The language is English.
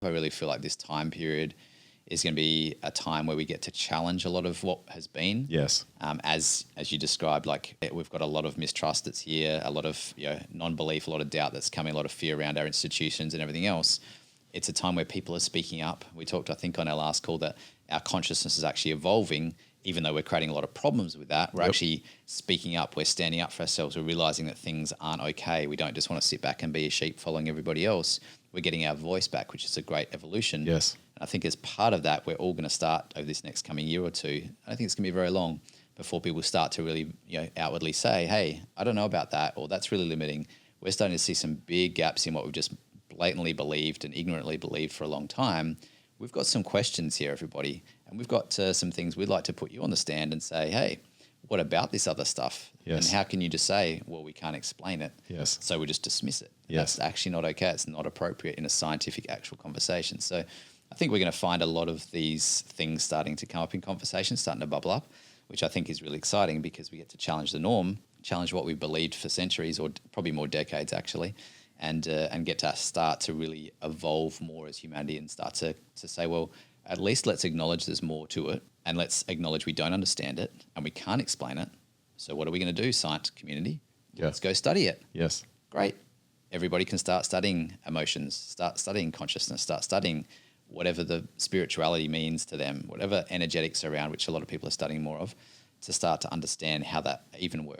I really feel like this time period is going to be a time where we get to challenge a lot of what has been. Yes. As you described, like we've got a lot of mistrust that's here, a lot of non-belief, a lot of doubt that's coming, a lot of fear around our institutions and everything else. It's a time where people are speaking up. We talked, I think, on our last call that our consciousness is actually evolving, even though we're creating a lot of problems with that. We're actually speaking up. We're standing up for ourselves. We're realizing that things aren't okay. We don't just want to sit back and be a sheep following everybody else. We're getting our voice back, which is a great evolution. Yes. And I think as part of that, we're all going to start over this next coming year or two. I think it's going to be very long before people start to really, outwardly say, hey, I don't know about that, or that's really limiting. We're starting to see some big gaps in what we've just blatantly believed and ignorantly believed for a long time. We've got some questions here, everybody, and we've got some things we'd like to put you on the stand and say, hey, what about this other stuff? Yes. And how can you just say, well, we can't explain it. Yes. So we just dismiss it. Yes. That's actually not okay. It's not appropriate in a scientific actual conversation. So I think we're going to find a lot of these things starting to come up in conversation, starting to bubble up, which I think is really exciting because we get to challenge the norm, challenge what we believed for centuries or probably more decades actually, and get to start to really evolve more as humanity and start to say, well, at least let's acknowledge there's more to it, and let's acknowledge we don't understand it and we can't explain it. So what are we going to do, science community? Yeah. Let's go study it. Yes. Great. Everybody can start studying emotions, start studying consciousness, start studying whatever the spirituality means to them, whatever energetics around, which a lot of people are studying more of, to start to understand how that even works.